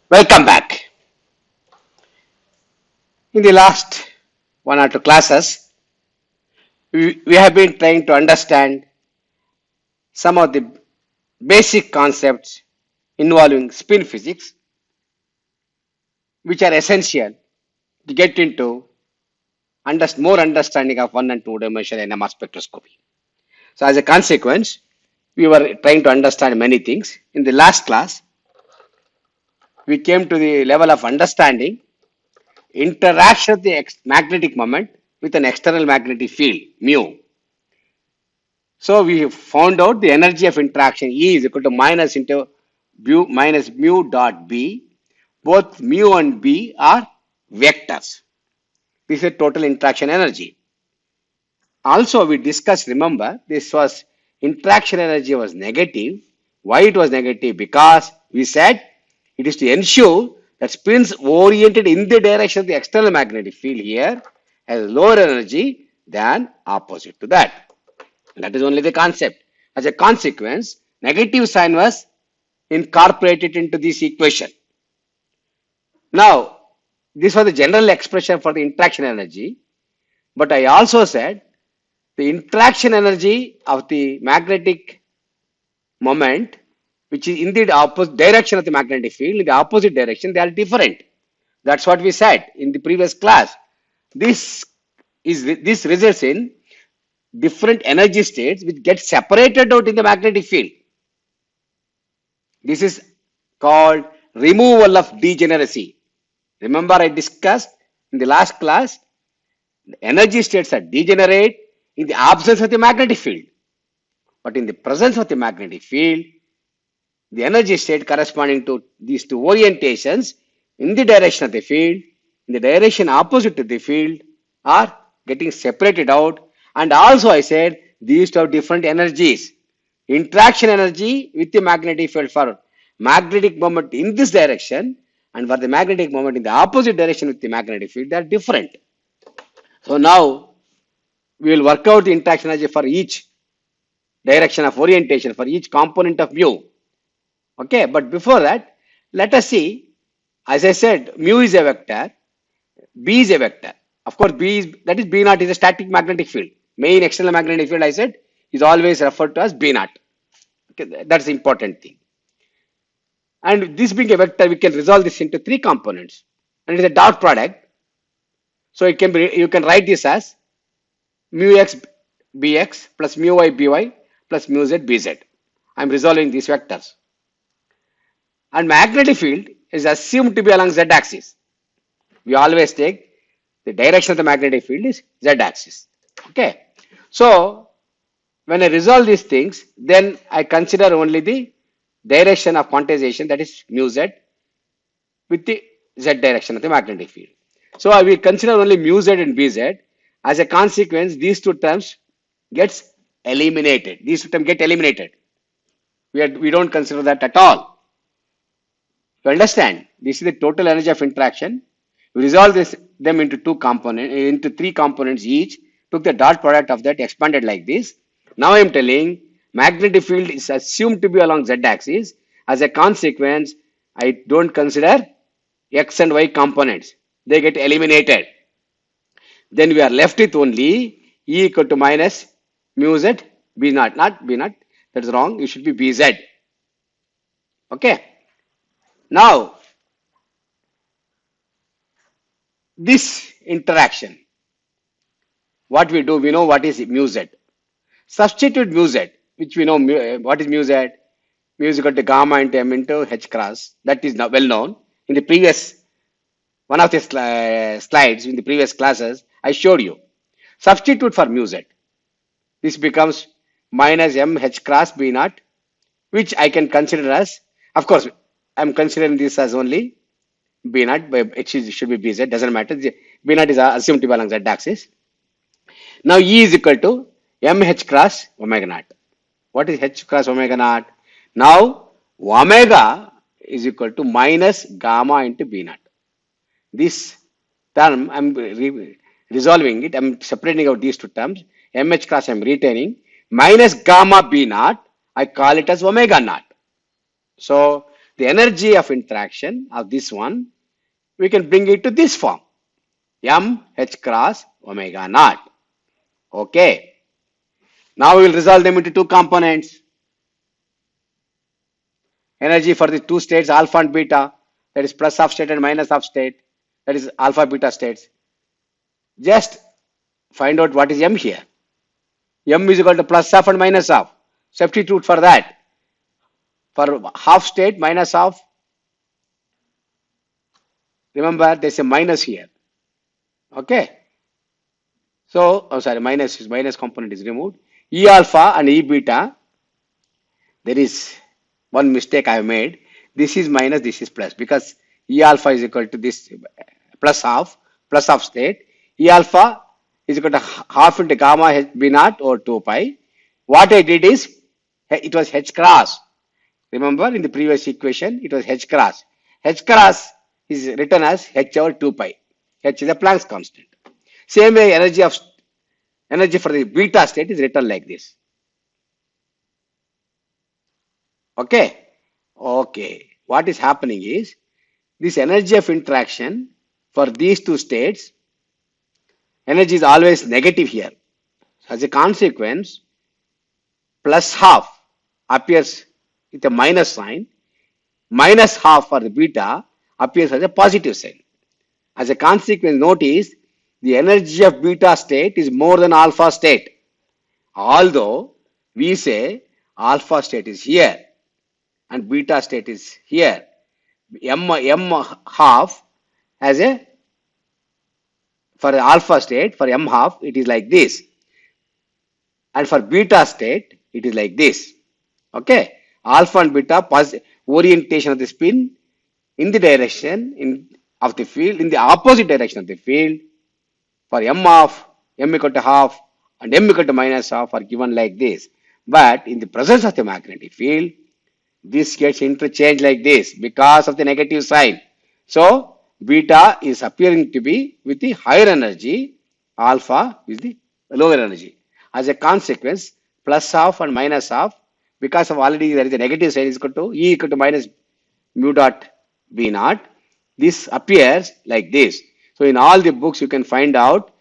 Welcome back. In the last one or two classes, we have been trying to understand some of the basic concepts involving spin physics, which are essential to get into more understanding of one and two dimensional NMR spectroscopy. So, as a consequence, we were trying to understand many things. In the last class, we came to the level of understanding interaction of the magnetic moment with an external magnetic field, mu. So we found out the energy of interaction E is equal to minus into minus mu dot B. Both mu and B are vectors. This is total interaction energy. Also, we discussed, remember, this was interaction energy was negative. Why it was negative? Because we said it is to ensure that spins oriented in the direction of the external magnetic field here has lower energy than opposite to that. That is only the concept. As a consequence, negative sign was incorporated into this equation. Now, this was the general expression for the interaction energy, but I also said the interaction energy of the magnetic moment, which is in the opposite direction of the magnetic field, in the opposite direction, they are different. That's what we said in the previous class. This results in different energy states which get separated out in the magnetic field. This is called removal of degeneracy. Remember, I discussed in the last class, the energy states are degenerate in the absence of the magnetic field. But in the presence of the magnetic field, the energy state corresponding to these two orientations in the direction of the field, in the direction opposite to the field, are getting separated out. And also, I said these two have different energies. Interaction energy with the magnetic field for magnetic moment in this direction, and for the magnetic moment in the opposite direction with the magnetic field, they are different. So now we will work out the interaction energy for each direction of orientation, for each component of mu. Okay, but before that, let us see, as I said, mu is a vector, B is a vector. Of course, that is B naught is a static magnetic field. Main external magnetic field, I said, is always referred to as B naught. Okay, that's the important thing. And this being a vector, we can resolve this into three components. And it is a dot product. So it can be, you can write this as mu x bx plus mu y by plus mu z bz. I'm resolving these vectors. And magnetic field is assumed to be along z axis. We always take the direction of the magnetic field is z axis. Okay. So when I resolve these things, then I consider only the direction of quantization, that is mu z, with the z direction of the magnetic field. So I will consider only mu z and bz. As a consequence, these two terms gets eliminated. These two terms get eliminated. We don't consider that at all. You understand? This is the total energy of interaction. We resolve them into three components each. Took the dot product of that, expanded like this. Now I am telling magnetic field is assumed to be along z axis. As a consequence, I don't consider x and y components. They get eliminated. Then we are left with only E equal to minus mu z b naught, not b naught. That's wrong. It should be bz. Okay. Now, this interaction, what we do, we know what is mu z. Substitute mu z, which we know what is mu z. Mu is equal to gamma into m into h cross. That is now well known. In the previous one of the slides in the previous classes, I showed you. Substitute for mu z. This becomes minus m h cross b naught, which I can consider as, of course, I'm considering this as only b naught, but it should be bz, doesn't matter. B naught is assumed to be along z axis. Now E is equal to mh cross omega naught. What is h cross omega naught? Now omega is equal to minus gamma into b naught. This term, I'm resolving it, I'm separating out these two terms. MH cross I'm retaining, minus gamma B naught, I call it as omega naught. So the energy of interaction of this one, we can bring it to this form, m h cross omega naught. Okay. Now we will resolve them into two components. Energy for the two states alpha and beta, that is plus of state and minus of state, that is alpha beta states. Just find out what is m here. M is equal to plus of and minus of. Substitute for that. For half state minus of, remember there's a minus here. Okay. So, oh sorry, minus component is removed. E alpha and E beta, there is one mistake I have made. This is minus, this is plus, because E alpha is equal to this plus of state. E alpha is equal to half into gamma h b naught or 2 pi. What I did is, it was h cross. Remember in the previous equation, it was h cross. H cross is written as h over 2 pi. H is a Planck's constant. Same way, energy for the beta state is written like this. Okay. Okay. What is happening is, this energy of interaction for these two states, energy is always negative here. As a consequence, plus half appears with a minus sign. Minus half for the beta appears as a positive sign. As a consequence, notice the energy of beta state is more than alpha state. Although we say alpha state is here and beta state is here. M half has a, for alpha state, for m half, it is like this. And for beta state, it is like this. Okay. Alpha and beta orientation of the spin in the direction of the field, in the opposite direction of the field. For m half, m equal to half and m equal to minus half are given like this. But in the presence of the magnetic field, this gets interchanged like this because of the negative sign. So beta is appearing to be with the higher energy, alpha is the lower energy. As a consequence, plus half and minus half, because of already there is a negative sign, is equal to E equal to minus mu dot B naught. This appears like this. So in all the books you can find out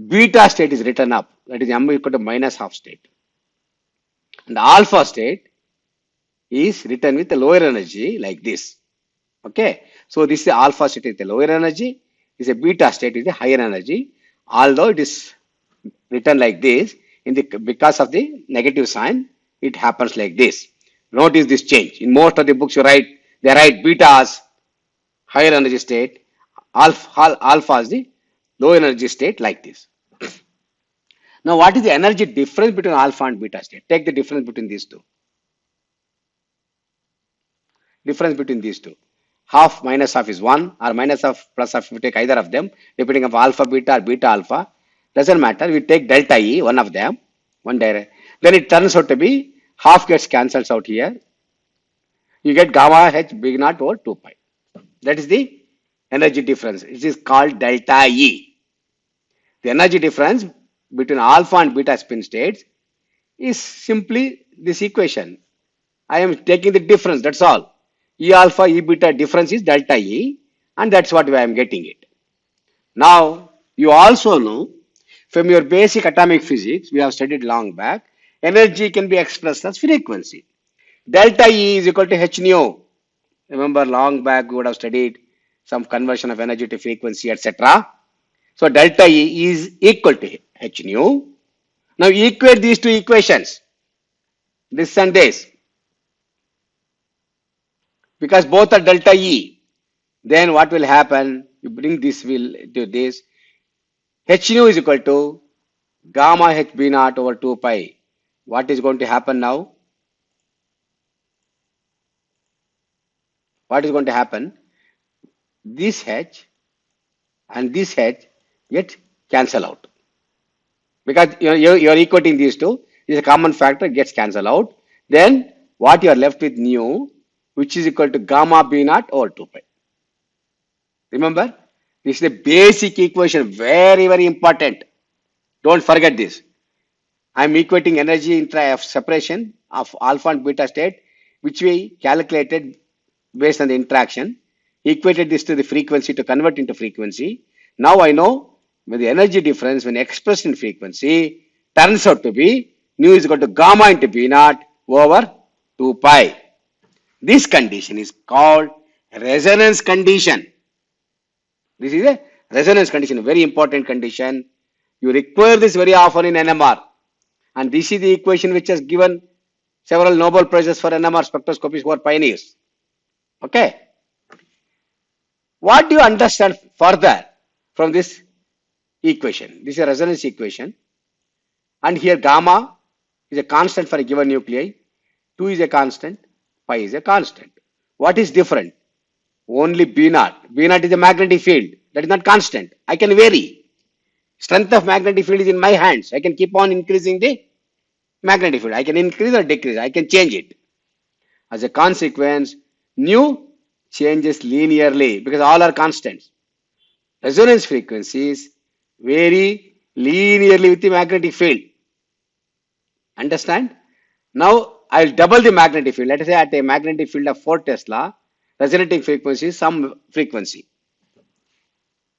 beta state is written up, that is m equal to minus half state. And alpha state is written with a lower energy like this. Okay. So this is the alpha state with the lower energy, this is a beta state with the higher energy. Although it is written like this, because of the negative sign, it happens like this. Notice this change. In most of the books they write beta as higher energy state, alpha as the low energy state like this. Now what is the energy difference between alpha and beta state? Take the difference between these two. Difference between these two. Half minus half is 1 or minus half plus half, if you take either of them, depending on alpha beta or beta alpha, doesn't matter. We take delta E, one of them, one direct. Then it turns out to be half gets cancelled out here. You get gamma h big naught over 2 pi. That is the energy difference. It is called delta E. The energy difference between alpha and beta spin states is simply this equation. I am taking the difference, that's all. E alpha, E beta difference is delta E, and that's what I am getting it. Now, you also know from your basic atomic physics, we have studied long back, energy can be expressed as frequency. Delta E is equal to h nu. Remember long back we would have studied some conversion of energy to frequency, etc. So delta E is equal to h nu. Now equate these two equations, this and this, because both are delta E. Then what will happen? You bring this will to this. H nu is equal to gamma h b naught over 2 pi. What is going to happen now? What is going to happen? This h and this h get cancel out. Because you're equating these two, this is a common factor, gets cancelled out. Then what you are left with nu, which is equal to gamma b naught over 2 pi. Remember, this is the basic equation, very, very important. Don't forget this. I am equating energy of separation of alpha and beta state which we calculated based on the interaction, equated this to the frequency to convert into frequency. Now I know when the energy difference when expressed in frequency turns out to be nu is equal to gamma into B naught over 2 pi. This condition is called resonance condition. This is a resonance condition, a very important condition. You require this very often in NMR. And this is the equation which has given several Nobel Prizes for NMR spectroscopies who are pioneers. Okay. What do you understand further from this equation? This is a resonance equation. And here gamma is a constant for a given nuclei. 2 is a constant. Pi is a constant. What is different? Only B naught. B naught is a magnetic field. That is not constant. I can vary. Strength of magnetic field is in my hands. I can keep on increasing the magnetic field. I can increase or decrease. I can change it. As a consequence, nu changes linearly because all are constants. Resonance frequencies vary linearly with the magnetic field. Understand? Now I'll double the magnetic field. Let us say at a magnetic field of 4 Tesla, resonating frequency is some frequency.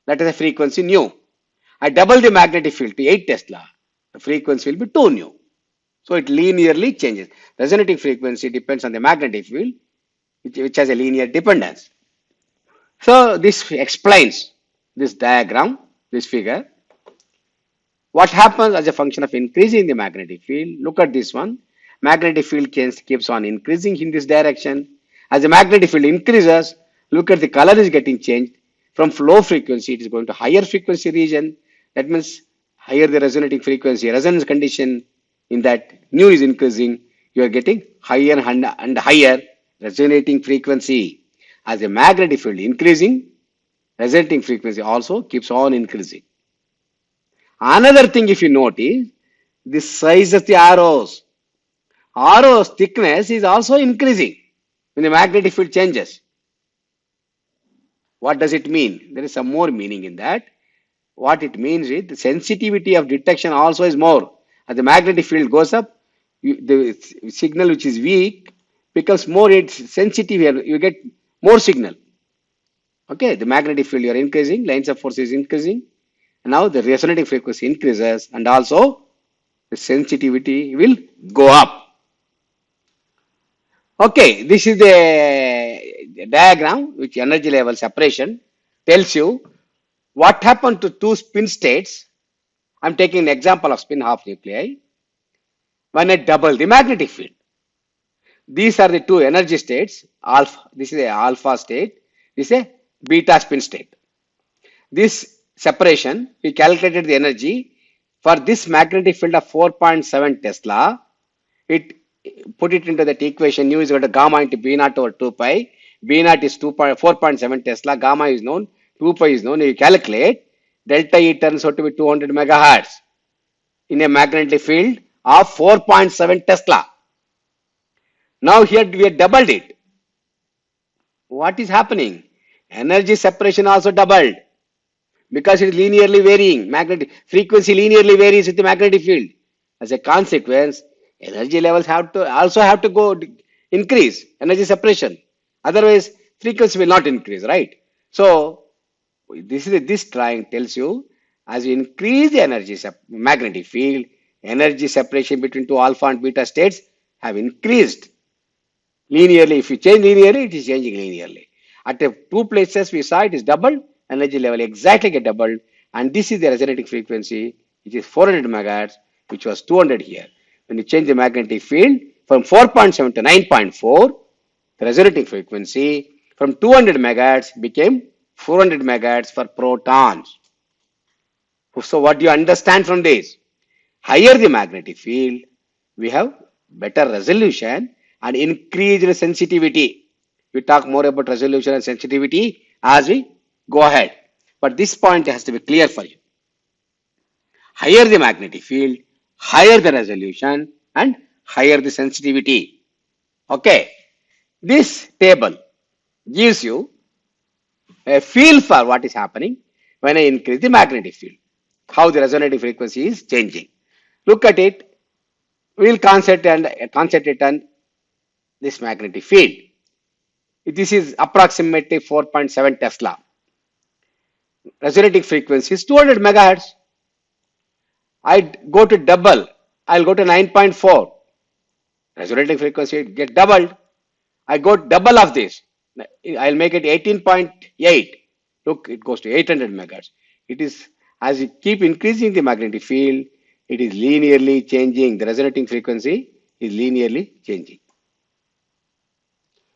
That is a frequency nu. I double the magnetic field to 8 Tesla. The frequency will be 2 nu. So it linearly changes. Resonating frequency depends on the magnetic field, which has a linear dependence. So this explains this diagram, this figure. What happens as a function of increasing the magnetic field? Look at this one. Magnetic field keeps on increasing in this direction. As the magnetic field increases, look at the color is getting changed. From low frequency, it is going to higher frequency region. That means higher the resonating frequency, resonance condition in that nu is increasing. You are getting higher and higher resonating frequency. As the magnetic field increasing, resonating frequency also keeps on increasing. Another thing, if you notice, the size of the arrows. Arrow's thickness is also increasing when the magnetic field changes. What does it mean? There is some more meaning in that. What it means is the sensitivity of detection also is more. As the magnetic field goes up, the signal which is weak becomes more sensitive here. You get more signal. Okay, the magnetic field you are increasing, lines of force is increasing. And now the resonating frequency increases and also the sensitivity will go up. Okay, this is the diagram which energy level separation tells you what happened to two spin states. I'm taking an example of spin half nuclei. When I double the magnetic field, these are the two energy states. Alpha, this is a alpha state. This is a beta spin state. This separation, we calculated the energy for this magnetic field of 4.7 Tesla. It put it into that equation. Nu is equal to gamma into B naught over 2 pi. B naught is 4.7 Tesla. Gamma is known. 2 pi is known. You calculate. Delta E turns out to be 200 megahertz in a magnetic field of 4.7 Tesla. Now here we have doubled it. What is happening? Energy separation also doubled because it is linearly varying. Magnetic frequency linearly varies with the magnetic field. As a consequence, energy levels also have to go increase energy separation. Otherwise, frequency will not increase, right? So this drawing tells you as you increase the energy magnetic field, energy separation between two alpha and beta states have increased linearly. If you change linearly, it is changing linearly. At the two places we saw it is doubled, energy level exactly get doubled, and this is the resonating frequency, which is 400 megahertz, which was 200 here. When you change the magnetic field from 4.7 to 9.4, the resonating frequency from 200 megahertz became 400 megahertz for protons. So what do you understand from this? Higher the magnetic field, we have better resolution and increased sensitivity. We talk more about resolution and sensitivity as we go ahead. But this point has to be clear for you. Higher the magnetic field, higher the resolution and higher the sensitivity. Okay. This table gives you a feel for what is happening when I increase the magnetic field. How the resonating frequency is changing. Look at it. We will concentrate on this magnetic field. This is approximately 4.7 Tesla. Resonating frequency is 200 megahertz. I go to double. I'll go to 9.4. Resonating frequency get doubled. I go double of this. I'll make it 18.8. Look, it goes to 800 megahertz. It is, as you keep increasing the magnetic field, it is linearly changing. The resonating frequency is linearly changing.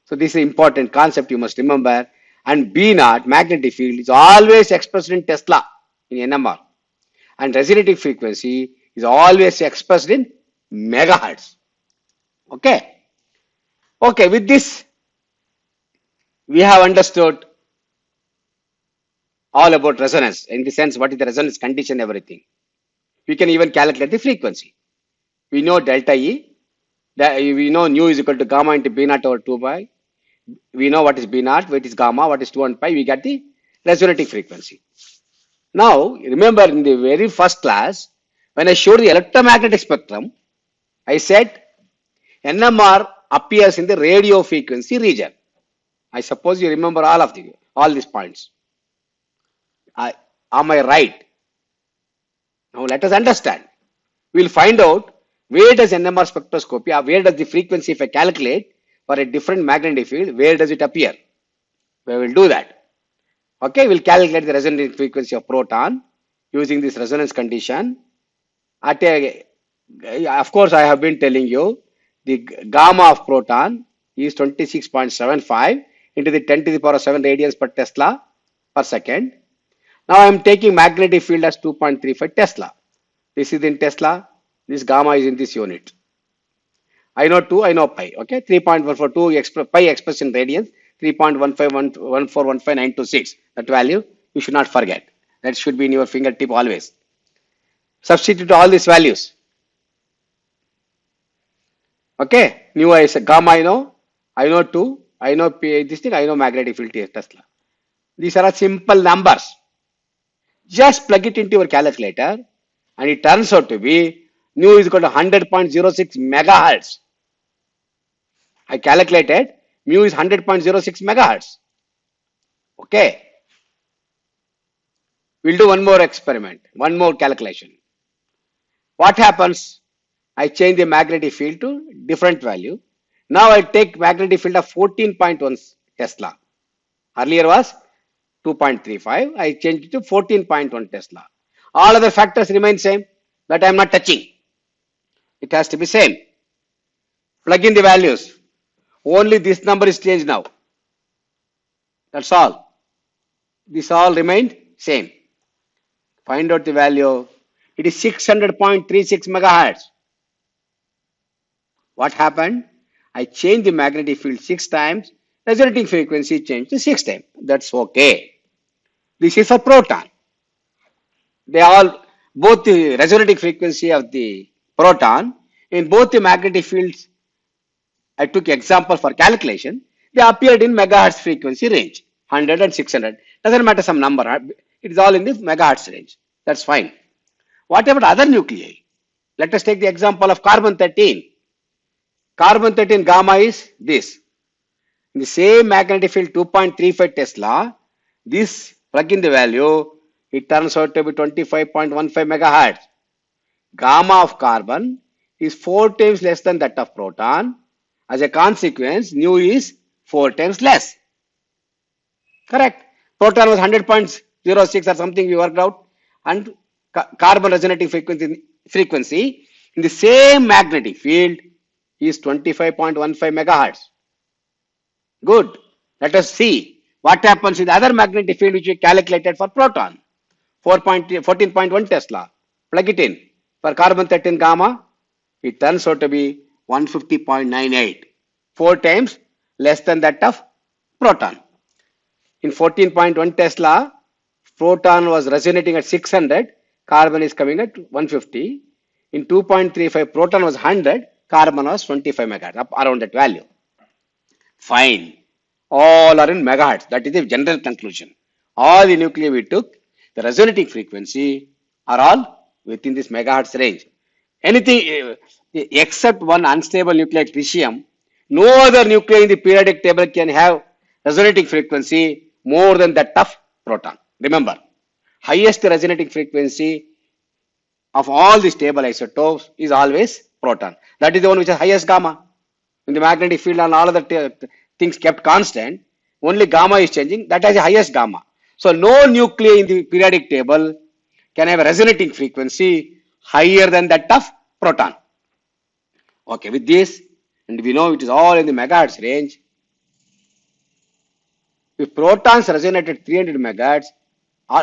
So this is an important concept you must remember. And B naught, magnetic field, is always expressed in Tesla, in NMR. And resonating frequency is always expressed in megahertz. Okay. Okay, with this, we have understood all about resonance, in the sense what is the resonance condition, everything. We can even calculate the frequency. We know delta E, we know nu is equal to gamma into B naught over 2 pi. We know what is B naught, what is gamma, what is 2 and pi. We get the resonating frequency. Now, remember in the very first class, when I showed the electromagnetic spectrum, I said NMR appears in the radio frequency region. I suppose you remember all these points. Am I right? Now let us understand. We will find out where does NMR spectroscopy, or where does the frequency, if I calculate for a different magnetic field, where does it appear? We will do that. Okay, we'll calculate the resonant frequency of proton using this resonance condition. Of course, I have been telling you the gamma of proton is 26.75 into the 10 to the power 7 radians per Tesla per second. Now I am taking magnetic field as 2.35 Tesla. This is in Tesla. This gamma is in this unit. I know 2, I know pi. Okay, 3.142 pi expressed in radians, 3.151415926. That value you should not forget. That should be in your fingertip always. Substitute all these values. Okay, nu is gamma I know 2, I know pi, this thing, I know magnetic field Tesla. These are simple numbers. Just plug it into your calculator and it turns out to be nu is equal to 100.06 megahertz. I calculated mu is 100.06 megahertz. Okay. We'll do one more experiment, one more calculation. What happens? I change the magnetic field to different value. Now I take magnetic field of 14.1 Tesla. Earlier was 2.35. I changed it to 14.1 Tesla. All other factors remain same, that I am not touching. It has to be same. Plug in the values. Only this number is changed now. That's all. This all remained same. Find out the value. It is 600.36 megahertz. What happened? I changed the magnetic field 6 times. Resonating frequency changed to 6 times. That's okay. This is for proton. Both the resonating frequency of the proton in both the magnetic fields, I took example for calculation, they appeared in megahertz frequency range, 100 and 600. Doesn't matter some number, it is all in the megahertz range. That's fine. What about other nuclei? Let us take the example of carbon 13. Carbon 13 gamma is this. In the same magnetic field 2.35 Tesla, this plug in the value, it turns out to be 25.15 megahertz. Gamma of carbon is 4 times less than that of proton. As a consequence, nu is 4 times less. Correct. Proton was 100.06 or something we worked out, and carbon resonating frequency in the same magnetic field is 25.15 megahertz. Good. Let us see what happens with the other magnetic field which we calculated for proton. 14.1 Tesla. Plug it in. For carbon 13 gamma, it turns out to be 150.98. 4 times less than that of proton. In 14.1 Tesla, proton was resonating at 600, carbon is coming at 150. In 2.35, proton was 100, carbon was 25 megahertz, up around that value. Fine. All are in megahertz. That is the general conclusion. All the nuclei we took, the resonating frequency are all within this megahertz range. Anything except one unstable nuclei like tritium, No other nuclei in the periodic table can have resonating frequency more than that of proton. Remember, highest resonating frequency of all the stable isotopes is always proton. That is the one which is highest gamma. In the magnetic field and all other things kept constant, only gamma is changing. That has the highest gamma. So no nuclei in the periodic table can have a resonating frequency higher than that of proton. Okay, with this, and we know it is all in the megahertz range. If protons resonate at 300 megahertz,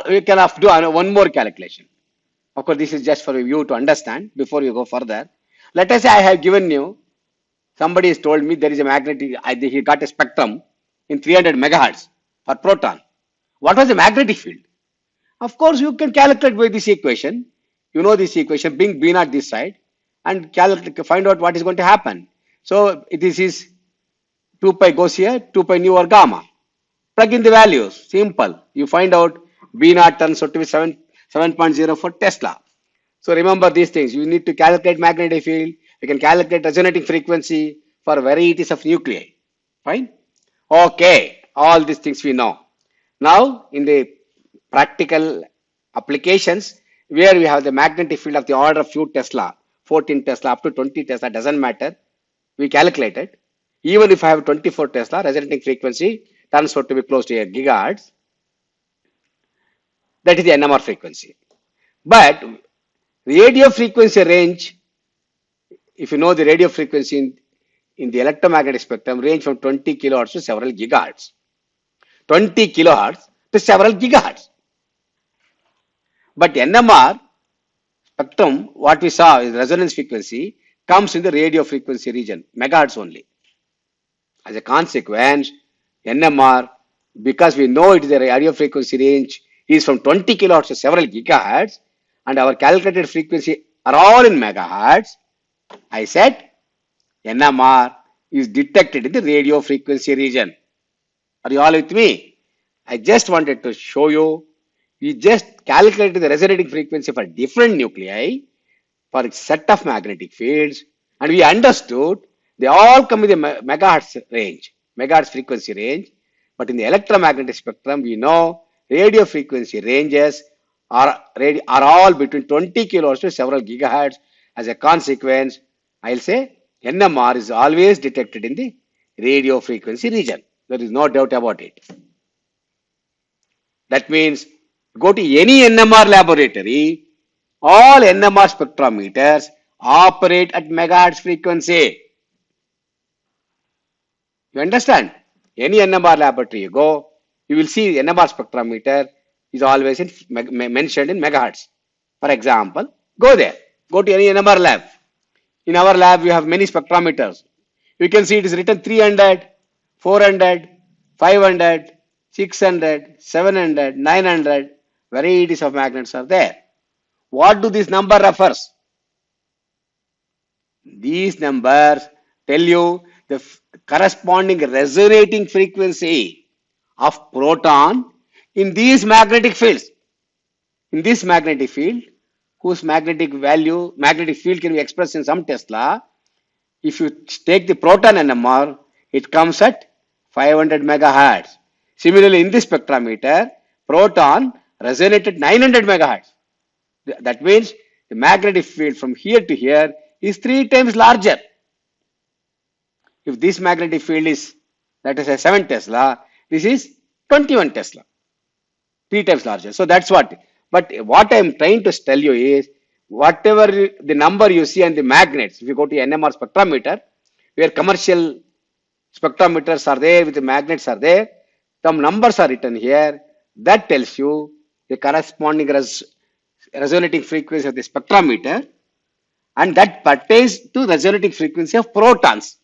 we can have to do one more calculation. Of course, this is just for you to understand before you go further. Let us say I have given you, somebody has told me there is a magnetic, he got a spectrum in 300 megahertz for proton. What was the magnetic field? Of course, you can calculate by this equation. You know this equation, bring B naught this side and calculate, find out what is going to happen. So this is 2 pi goes here, 2 pi nu or gamma. Plug in the values, simple. You find out B naught turns out to be 7.04 Tesla. So remember these things. You need to calculate magnetic field. You can calculate resonating frequency for varieties of nuclei. Fine? Okay. All these things we know. Now, in the practical applications, where we have the magnetic field of the order of few Tesla, 14 Tesla up to 20 Tesla, doesn't matter. We calculate it. Even if I have 24 Tesla, resonating frequency turns out to be close to a gigahertz. That is the NMR frequency. But radio frequency range, if you know the radio frequency in the electromagnetic spectrum, range from 20 kilohertz to several gigahertz. 20 kilohertz to several gigahertz. But NMR spectrum, what we saw is resonance frequency, comes in the radio frequency region, megahertz only. As a consequence, NMR, because we know it is a radio frequency range, is from 20 kilohertz to several gigahertz, and our calculated frequency are all in megahertz. I said NMR is detected in the radio frequency region. Are you all with me? I just wanted to show you, we just calculated the resonating frequency for different nuclei for a set of magnetic fields, and we understood they all come in the megahertz range, megahertz frequency range. But in the electromagnetic spectrum, we know radio frequency ranges are all between 20 kilohertz to several gigahertz. As a consequence, I'll say NMR is always detected in the radio frequency region. There is no doubt about it. That means go to any NMR laboratory, all NMR spectrometers operate at megahertz frequency. You understand? Any NMR laboratory you go, you will see the NMR spectrometer is always mentioned in megahertz. For example, go there. Go to any NMR lab. In our lab, we have many spectrometers. You can see it is written 300, 400, 500, 600, 700, 900. Varieties of magnets are there. What do this number refers? These numbers tell you the corresponding resonating frequency of proton in these magnetic fields. In this magnetic field, whose magnetic field can be expressed in some Tesla. If you take the proton NMR, it comes at 500 megahertz. Similarly, in this spectrometer, proton resonated 900 megahertz. That means the magnetic field from here to here is 3 times larger. If this magnetic field is, let us say 7 Tesla, this is 21 Tesla, 3 times larger. So that's what. But what I am trying to tell you is, whatever the number you see on the magnets, if you go to NMR spectrometer, where commercial spectrometers are there with the magnets are there, some numbers are written here. That tells you the corresponding resonating frequency of the spectrometer, and that pertains to resonating frequency of protons.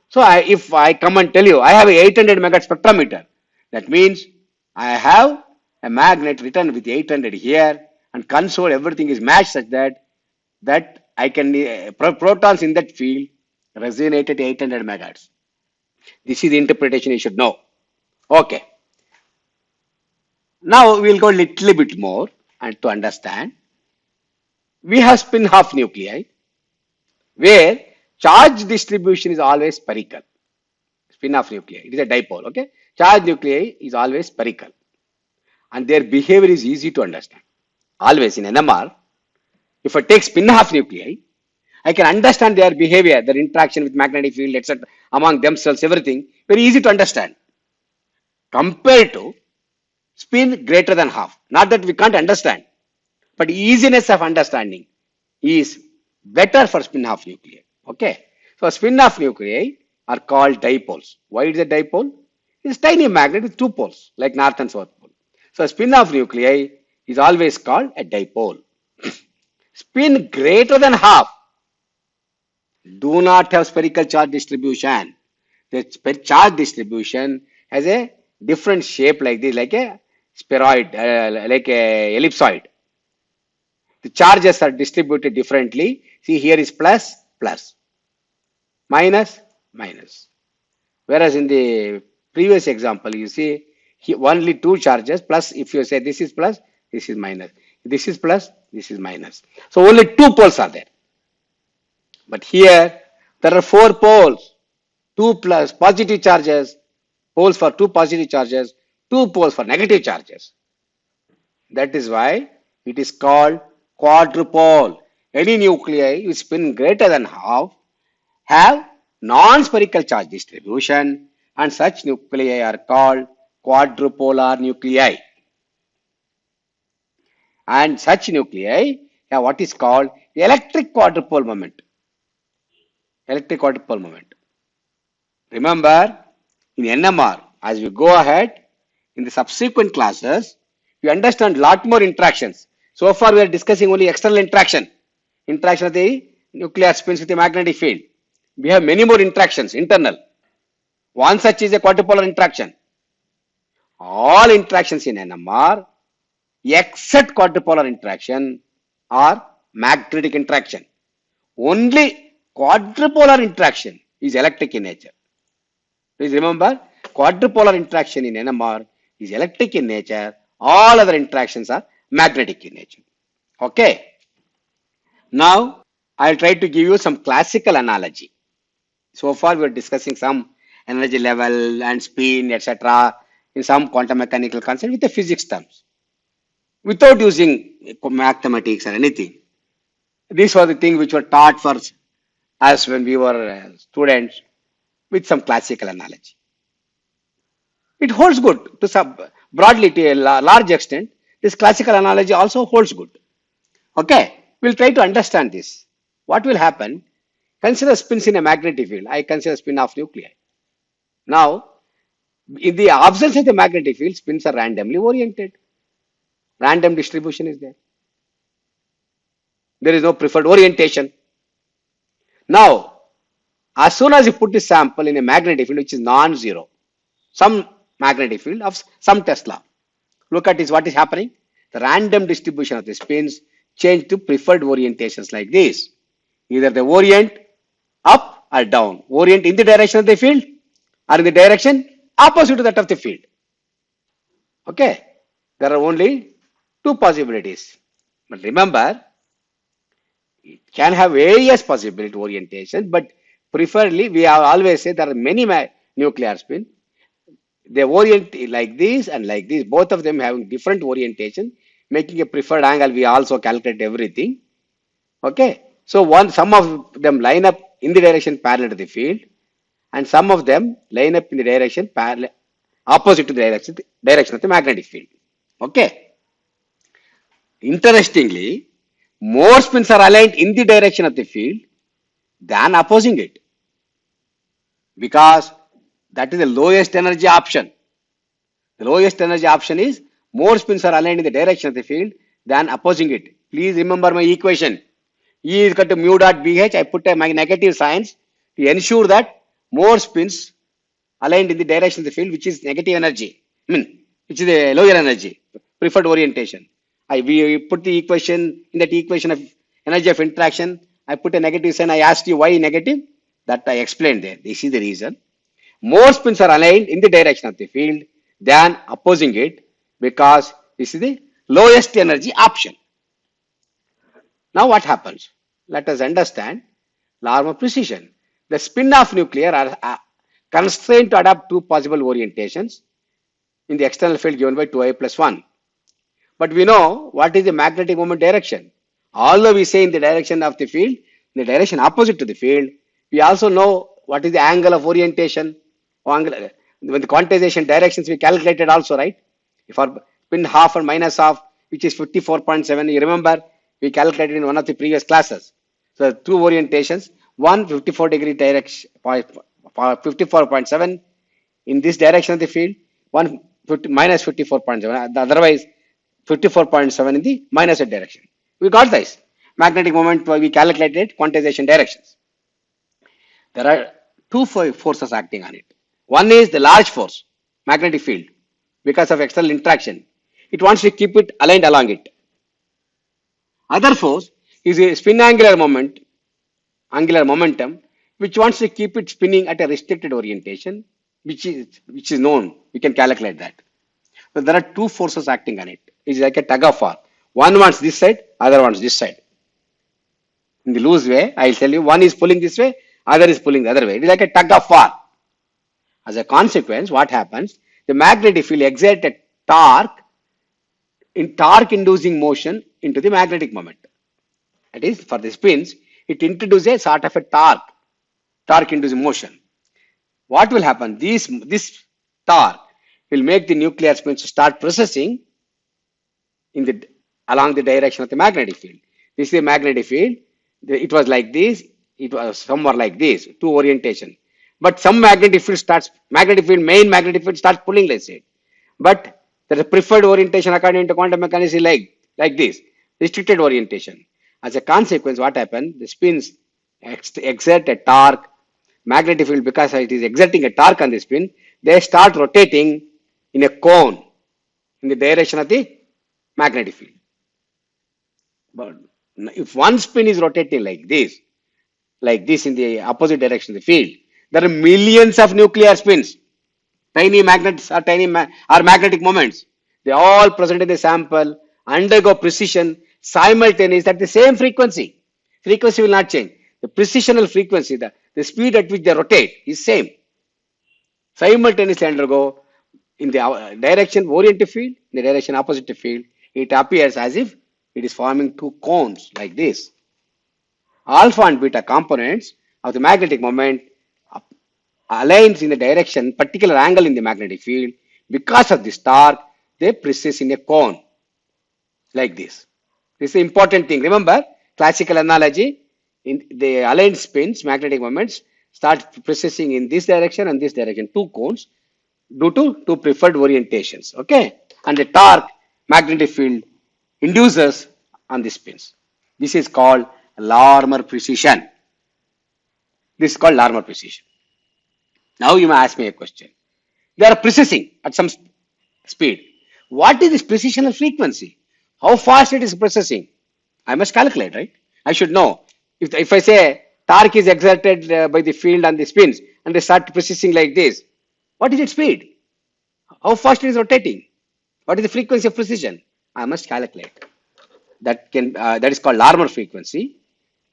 So if I come and tell you I have a 800 megahertz spectrometer, that means I have a magnet written with 800 here, and console everything is matched such that I can protons in that field resonate at 800 megahertz. This is the interpretation you should know. Okay. Now we'll go a little bit more and to understand. We have spin half nuclei where Charge distribution is always spherical. Spin of nuclei. It is a dipole. Okay. Charge nuclei is always spherical. And their behavior is easy to understand. Always in NMR, if I take spin half nuclei, I can understand their behavior, their interaction with magnetic field, etc., among themselves, everything very easy to understand. Compared to spin greater than half. Not that we can't understand, but easiness of understanding is better for spin half nuclei. Okay. So spin half nuclei are called dipoles. Why is it a dipole? It's tiny magnet with two poles, like north and south pole. So spin half nuclei is always called a dipole. Spin greater than half do not have spherical charge distribution. The charge distribution has a different shape like this, like a spheroid, like a ellipsoid. The charges are distributed differently. See, here is plus, plus, minus, minus. Whereas in the previous example, you see only two charges, plus if you say this is plus, this is minus. This is plus, this is minus. So only two poles are there. But here, there are four poles, two plus positive charges, poles for two positive charges, two poles for negative charges. That is why it is called quadrupole. Any nuclei with spin greater than half have non-spherical charge distribution, and such nuclei are called quadrupolar nuclei. And such nuclei have what is called electric quadrupole moment. Electric quadrupole moment. Remember, in NMR, as we go ahead in the subsequent classes, we understand lot more interactions. So far, we are discussing only external interaction, interaction of the nuclear spins with the magnetic field. We have many more interactions, internal. One such is a quadrupolar interaction. All interactions in NMR, except quadrupolar interaction, are magnetic interaction. Only quadrupolar interaction is electric in nature. Please remember, quadrupolar interaction in NMR is electric in nature. All other interactions are magnetic in nature. Okay. Now, I'll try to give you some classical analogy. So far, we are discussing some energy level and spin, etc., in some quantum mechanical concept with the physics terms, without using mathematics or anything. These were the things which were taught for us when we were students with some classical analogy. It holds good to some broadly to a large extent. This classical analogy also holds good. Okay, we'll try to understand this. What will happen? Consider spins in a magnetic field. I consider spin of nuclei. Now, in the absence of the magnetic field, spins are randomly oriented. Random distribution is there. There is no preferred orientation. Now, as soon as you put the sample in a magnetic field which is non-zero, some magnetic field of some Tesla, look at this, what is happening? The random distribution of the spins change to preferred orientations like this. Either they orient up or down, orient in the direction of the field or in the direction opposite to that of the field. Okay, there are only two possibilities. But remember, it can have various possibility orientation, but preferably we have always said there are many nuclear spin. They orient like this and like this, both of them having different orientation, making a preferred angle. We also calculate everything. Okay, so some of them line up in the direction parallel to the field, and some of them line up in the direction parallel opposite to the direction of the magnetic field. Okay. Interestingly, more spins are aligned in the direction of the field than opposing it, because that is the lowest energy option. The lowest energy option is more spins are aligned in the direction of the field than opposing it. Please remember my equation. E is equal to mu dot BH. I put my negative signs to ensure that more spins aligned in the direction of the field, which is negative energy. Which is a lower energy, preferred orientation. We put the equation, in that equation of energy of interaction, I put a negative sign. I asked you why negative. That I explained there. This is the reason. More spins are aligned in the direction of the field than opposing it, because this is the lowest energy option. Now what happens? Let us understand. Larmor precision. The spin of nuclear are constrained to adapt two possible orientations in the external field given by 2I plus 1. But we know what is the magnetic moment direction. Although we say in the direction of the field, in the direction opposite to the field, we also know what is the angle of orientation. Angle, when the quantization directions we calculated also, right? If our spin half and minus half, which is 54.7, you remember we calculated in one of the previous classes. So two orientations, one 54-degree direction, 54.7 in this direction of the field, one minus 54.7, otherwise 54.7 in the minus direction. We got this. Magnetic moment, we calculated quantization directions. There are two forces acting on it. One is the large force, magnetic field, because of external interaction. It wants to keep it aligned along it. Other force is a spin angular momentum, which wants to keep it spinning at a restricted orientation, which is known. We can calculate that. So there are two forces acting on it. It's like a tug of war. One wants this side, other wants this side. In the loose way, I'll tell you, one is pulling this way, other is pulling the other way. It is like a tug of war. As a consequence, what happens? The magnetic field exerts a torque inducing motion into the magnetic moment. That is, for the spins, it introduces a sort of a torque inducing motion. What will happen? This torque will make the nuclear spins start processing along the direction of the magnetic field. This is the magnetic field. It was like this. It was somewhere like this. Two orientation. But some magnetic field main magnetic field starts pulling, let's say. But the preferred orientation according to quantum mechanics is like this, restricted orientation. As a consequence, what happens? The spins exert a torque, magnetic field, because it is exerting a torque on the spin, they start rotating in a cone in the direction of the magnetic field. But if one spin is rotating like this in the opposite direction of the field, there are millions of nuclear spins, tiny magnets or magnetic moments. They all present in the sample, undergo precision simultaneously at the same frequency. Frequency will not change. The precisional frequency, the speed at which they rotate is same. Simultaneously undergo in the direction oriented field, in the direction opposite to field, it appears as if it is forming two cones like this. Alpha and beta components of the magnetic moment aligns in the direction, particular angle in the magnetic field. Because of this torque, they precess in a cone like this. This is an important thing. Remember, classical analogy, in the aligned spins, magnetic moments, start precessing in this direction and this direction, two cones, due to two preferred orientations. Okay? And the torque magnetic field induces on the spins. This is called Larmor precision. This is called Larmor precision. Now you may ask me a question. They are precessing at some speed. What is this precisional frequency? How fast it is processing? I must calculate, right? I should know. If I say torque is exerted by the field on the spins and they start processing like this, what is its speed? How fast it is rotating? What is the frequency of precision? I must calculate. That is called Larmor frequency.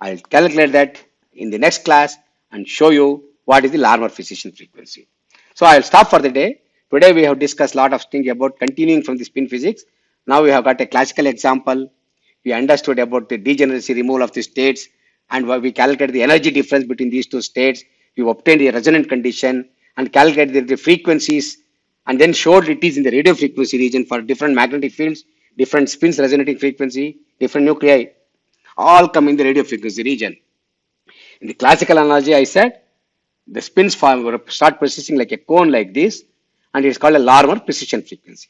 I'll calculate that in the next class and show you what is the Larmor precision frequency. So I'll stop for the day. Today we have discussed a lot of things about continuing from the spin physics. Now we have got a classical example. We understood about the degeneracy removal of the states and we calculated the energy difference between these two states. We obtained the resonant condition and calculated the frequencies and then showed it is in the radio frequency region for different magnetic fields, different spins resonating frequency, different nuclei, all come in the radio frequency region. In the classical analogy, I said the spins start processing like a cone like this, and it's called a Larmor precision frequency.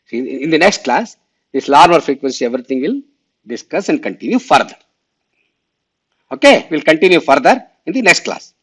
So in the next class, this Larmor frequency, everything will discuss and continue further. Okay, we'll continue further in the next class.